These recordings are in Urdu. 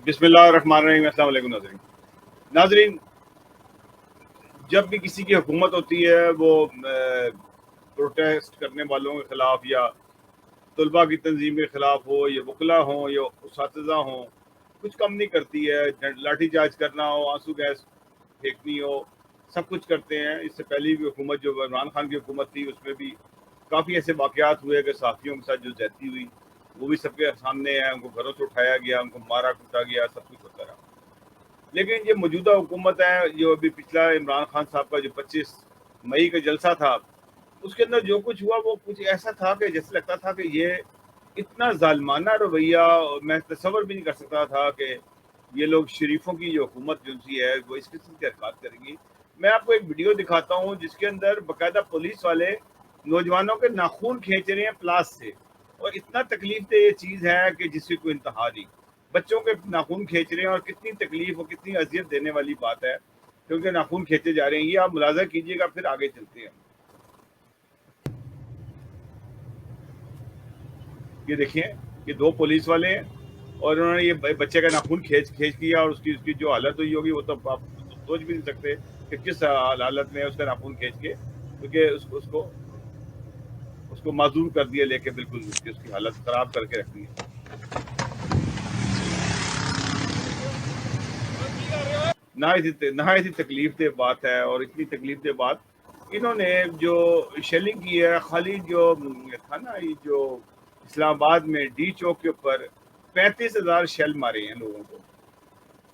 بسم اللہ الرحمن الرحیم۔ السلام علیکم ناظرین، جب بھی کسی کی حکومت ہوتی ہے وہ پروٹیسٹ کرنے والوں کے خلاف یا طلباء کی تنظیم کے خلاف ہو یا وکلا ہوں یا اساتذہ ہوں، کچھ کم نہیں کرتی ہے۔ لاٹھی چارج کرنا ہو، آنسو گیس پھینکنی ہو، سب کچھ کرتے ہیں۔ اس سے پہلی بھی حکومت جو عمران خان کی حکومت تھی اس میں بھی کافی ایسے واقعات ہوئے کہ صحافیوں کے ساتھ جو زیادتی ہوئی وہ بھی سب کے سامنے ہے، ان کو گھروں سے اٹھایا گیا، ان کو مارا کوٹا گیا، سب کچھ ہوتا رہا۔ لیکن یہ موجودہ حکومت ہے، جو ابھی پچھلا عمران خان صاحب کا جو 25 مئی کا جلسہ تھا، اس کے اندر جو کچھ ہوا وہ کچھ ایسا تھا کہ جیسے لگتا تھا کہ یہ اتنا ظالمانہ رویہ میں تصور بھی نہیں کر سکتا تھا کہ یہ لوگ شریفوں کی جو حکومت جو سی ہے وہ اس قسم کی حرکات کریں گی۔ میں آپ کو ایک ویڈیو دکھاتا ہوں جس کے اندر باقاعدہ پولیس والے نوجوانوں کے ناخون کھینچ رہے ہیں پلاس سے، اور اتنا تکلیف دہ یہ چیز ہے کہ جس کی کوئی انتہا نہیں۔ بچوں کے ناخون کھینچ رہے ہیں، اور کتنی تکلیف اور کتنی اذیت دینے والی بات ہے کیونکہ ناخون کھینچے جا رہے ہیں۔ یہ آپ ملاحظہ کیجئے گا، پھر آگے چلتے ہیں۔ یہ دیکھیں، یہ دو پولیس والے ہیں اور انہوں نے یہ بچے کا ناخون کھینچ کیا، اور اس کی جو حالت ہوئی ہوگی وہ تو آپ سوچ بھی نہیں سکتے کہ کس حالت میں اس کا ناخون کھینچ کے، کیونکہ اس کو معذور کر دیا، لے کے بالکل اس کی حالت خراب کر کے رکھ دی ہے۔ نہایت ہی تکلیف دہ بات ہے، اور اتنی تکلیف دہ بات انہوں نے جو شیلنگ کی ہے، خالی جو تھا نا، یہ جو اسلام آباد میں ڈی چوک کے اوپر 35,000 شیل مارے ہیں لوگوں کو۔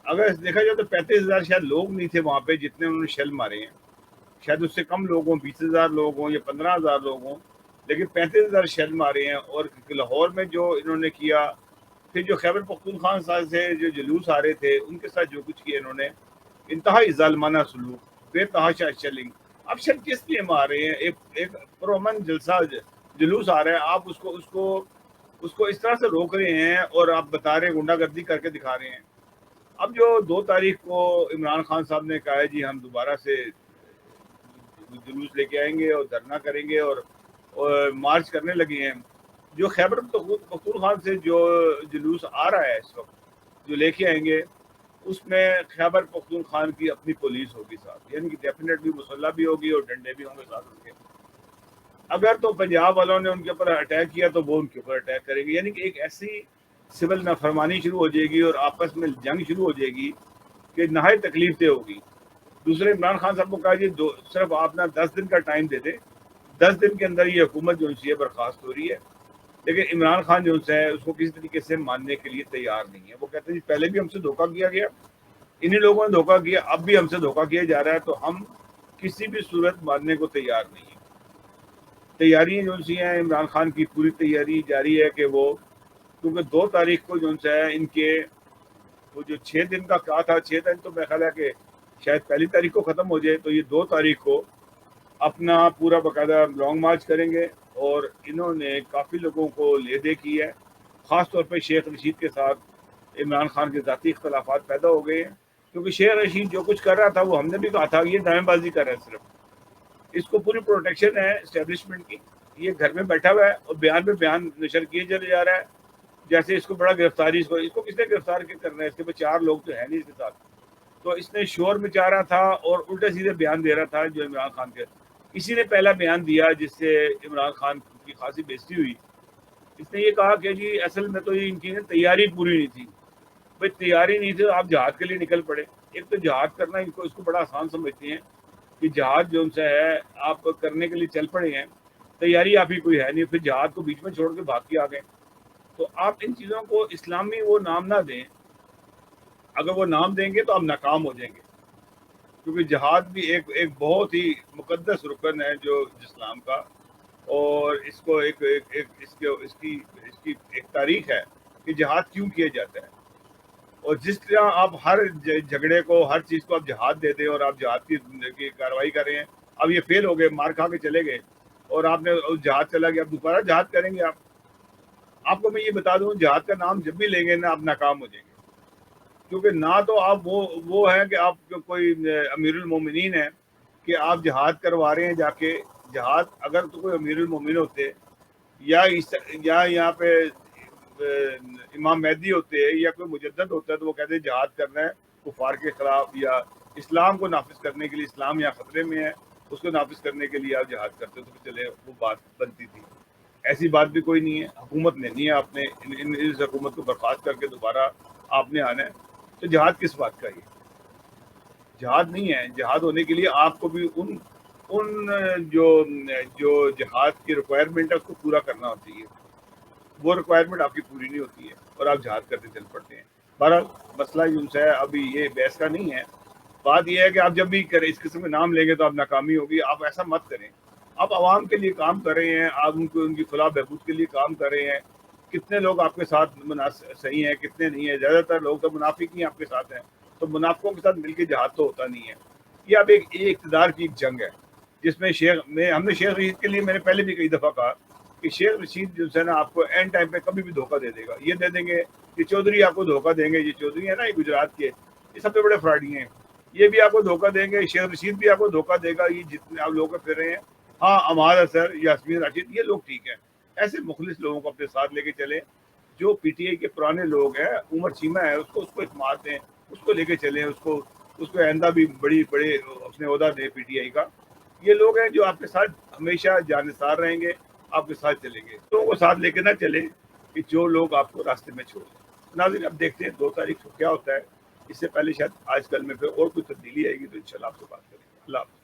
اگر دیکھا جائے تو 35,000 شاید لوگ نہیں تھے وہاں پہ جتنے انہوں نے شیل مارے ہیں، شاید اس سے کم لوگ ہوں، 20,000 لوگ ہوں یا 15,000 لوگ ہوں، لیکن 35,000 شیل مارے ہیں۔ اور لاہور میں جو انہوں نے کیا، پھر جو خیبر پختونخوا سے جو جلوس آ رہے تھے ان کے ساتھ جو کچھ کیا انہوں نے، انتہائی ظالمانہ سلوک، بے تحاشا شیلنگ۔ اب شیل کس لیے مار رہے ہیں؟ ایک پرامن جلسہ جلوس آ رہا ہے، آپ اس کو اس طرح سے روک رہے ہیں اور آپ بتا رہے ہیں، غنڈہ گردی کر کے دکھا رہے ہیں۔ اب جو 2 تاریخ کو عمران خان صاحب نے کہا ہے جی ہم دوبارہ سے جلوس لے کے آئیں گے اور دھرنا کریں گے اور مارچ کرنے لگے ہیں، جو خیبر پختونخوا سے جو جلوس آ رہا ہے اس وقت جو لے کے آئیں گے، اس میں خیبر پختونخوا کی اپنی پولیس ہوگی ساتھ، یعنی کہ ڈیفینیٹلی مسلح بھی ہوگی اور ڈنڈے بھی ہوں گے ساتھ ان کے۔ اگر تو پنجاب والوں نے ان کے اوپر اٹیک کیا تو وہ ان کے اوپر اٹیک کریں گے، یعنی کہ ایک ایسی سول نافرمانی شروع ہو جائے گی اور آپس میں جنگ شروع ہو جائے گی کہ نہایت تکلیف دہ ہوگی۔ دوسرے عمران خان صاحب کو کہا جی صرف آپ نا 10 دن کا ٹائم دے دیں، 10 دن کے اندر یہ حکومت جو ہے برخاست ہو رہی ہے۔ لیکن عمران خان جو ہے اس کو کسی طریقے سے ماننے کے لیے تیار نہیں ہے۔ وہ کہتے ہیں جی پہلے بھی ہم سے دھوکہ کیا گیا، انہی لوگوں نے دھوکہ کیا، اب بھی ہم سے دھوکہ کیا جا رہا ہے، تو ہم کسی بھی صورت ماننے کو تیار نہیں ہیں۔ تیاریاں جو سی ہیں عمران خان کی پوری تیاری جاری ہے کہ وہ، کیونکہ 2 تاریخ کو جو ہے ان کے وہ جو 6 دن کا کہا تھا، 6 دن تو میرا خیال ہے کہ شاید پہلی تاریخ کو ختم ہو جائے، تو یہ 2 تاریخ کو اپنا پورا باقاعدہ لانگ مارچ کریں گے۔ اور انہوں نے کافی لوگوں کو لے دے کی ہے، خاص طور پہ شیخ رشید کے ساتھ عمران خان کے ذاتی اختلافات پیدا ہو گئے ہیں، کیونکہ شیخ رشید جو کچھ کر رہا تھا وہ ہم نے بھی کہا تھا یہ ڈرامے بازی کر رہا ہے، صرف اس کو پوری پروٹیکشن ہے اسٹیبلشمنٹ کی، یہ گھر میں بیٹھا ہوا ہے اور بیان پہ بیان نشر کیے چلے جا رہا ہے، جیسے اس کو بڑا گرفتاری، اس کو کس نے گرفتار کرنا ہے؟ اس کے پاس 4 لوگ تو ہیں نہیں اس کے ساتھ، تو اس نے شور مچا رہا تھا اور الٹے سیدھے بیان دے رہا تھا جو عمران خان کے۔ اسی نے پہلا بیان دیا جس سے عمران خان کی خاصی بےزتی ہوئی۔ اس نے یہ کہا کہ جی اصل میں تو یہ ان کی تیاری پوری نہیں تھی۔ بھائی تیاری نہیں تھی، آپ جہاد کے لیے نکل پڑے۔ ایک تو جہاد کرنا اس کو بڑا آسان سمجھتے ہیں کہ جہاد جو ان سے ہے آپ کرنے کے لیے چل پڑے ہیں، تیاری آپ ہی کوئی ہے نہیں، پھر جہاد کو بیچ میں چھوڑ کے بھاگ کے آ گئے۔ تو آپ ان چیزوں کو اسلامی وہ نام نہ دیں، اگر وہ نام دیں گے تو آپ ناکام ہو جائیں گے، کیونکہ جہاد بھی ایک بہت ہی مقدس رکن ہے جو اسلام کا، اور اس کو اس کی ایک تاریخ ہے کہ جہاد کیوں کیا جاتا ہے۔ اور جس طرح آپ ہر جھگڑے کو، ہر چیز کو آپ جہاد دے دیں اور آپ جہاد کی کارروائی کر رہے ہیں، اب یہ فیل ہو گئے، مار کھا کے چلے گئے اور آپ نے جہاد چلا گیا، اب دوبارہ جہاد کریں گے آپ کو میں یہ بتا دوں جہاد کا نام جب بھی لیں گے نا آپ ناکام ہو جائیں گے، کیونکہ نہ تو آپ وہ ہے کہ آپ کوئی امیر المومنین ہے کہ آپ جہاد کروا رہے ہیں جا کے۔ جہاد اگر تو کوئی امیر المومنین ہوتے یا یہاں پہ امام مہدی ہوتے ہیں یا کوئی مجدد ہوتا ہے تو وہ کہتے ہیں جہاد کرنا ہے کفار کے خلاف یا اسلام کو نافذ کرنے کے لیے، اسلام یہاں خطرے میں ہے اس کو نافذ کرنے کے لیے آپ جہاد کرتے ہو، تو چلے وہ بات بنتی تھی۔ ایسی بات بھی کوئی نہیں ہے، حکومت نے نہیں ہے، آپ نے اس حکومت کو برخاست کر کے دوبارہ آپ نے آنا ہے، تو جہاد کس بات کا یہ جہاد نہیں ہے۔ جہاد ہونے کے لیے آپ کو بھی ان جو جہاد کی ریکوائرمنٹ ہے اس کو پورا کرنا ہوتی ہے، وہ ریکوائرمنٹ آپ کی پوری نہیں ہوتی ہے اور آپ جہاد کرتے چل پڑتے ہیں۔ بہرحال مسئلہ یوں سے ہے، ابھی یہ بحث کا نہیں ہے، بات یہ ہے کہ آپ جب بھی کریں اس قسم کے نام لیں گے تو آپ ناکامی ہوگی، آپ ایسا مت کریں۔ آپ عوام کے لیے کام کر رہے ہیں، آپ ان کی فلاح بہبود کے لیے کام کر رہے ہیں، کتنے لوگ آپ کے ساتھ صحیح ہیں کتنے نہیں ہیں، زیادہ تر لوگ تو منافق ہی آپ کے ساتھ ہیں، تو منافقوں کے ساتھ مل کے جہاد تو ہوتا نہیں ہے۔ یہ اب ایک اقتدار کی ایک جنگ ہے جس میں ہم نے شیخ رشید کے لیے میں نے پہلے بھی کئی دفعہ کہا کہ شیخ رشید جو ہے نا آپ کو اینڈ ٹائم پہ کبھی بھی دھوکہ دے دے گا، یہ دے دیں گے، یہ چودھری آپ کو دھوکہ دیں گے، یہ چودھری ہے نا یہ گجرات کے، یہ سب سے بڑے فراڈی ہیں، یہ بھی آپ کو دھوکہ دیں گے، شیخ رشید بھی آپ کو دھوکہ دے گا، یہ جتنے آپ لوگ پھر رہے ہیں۔ ہاں اماد اظہر، یاسمین راشد، یہ لوگ ٹھیک ہیں، ایسے مخلص لوگوں کو اپنے ساتھ لے کے چلیں، جو پی ٹی آئی کے پرانے لوگ ہیں، عمر چیمہ ہے اس کو اعتماد دیں، اس کو لے کے چلیں، اس کو آئندہ بھی بڑے اپنے عہدہ دیں پی ٹی آئی کا۔ یہ لوگ ہیں جو آپ کے ساتھ ہمیشہ جانثار رہیں گے، آپ کے ساتھ چلیں گے، لوگوں کو ساتھ لے کے نہ چلیں کہ جو لوگ آپ کو راستے میں چھوڑ دیں۔ ناظرین اب دیکھتے ہیں 2 تاریخ کو کیا ہوتا ہے، اس سے پہلے شاید آج کل میں پھر اور کوئی تبدیلی آئے گی تو انشاءاللہ آپ سے بات کریں گے۔ اللہ حافظ۔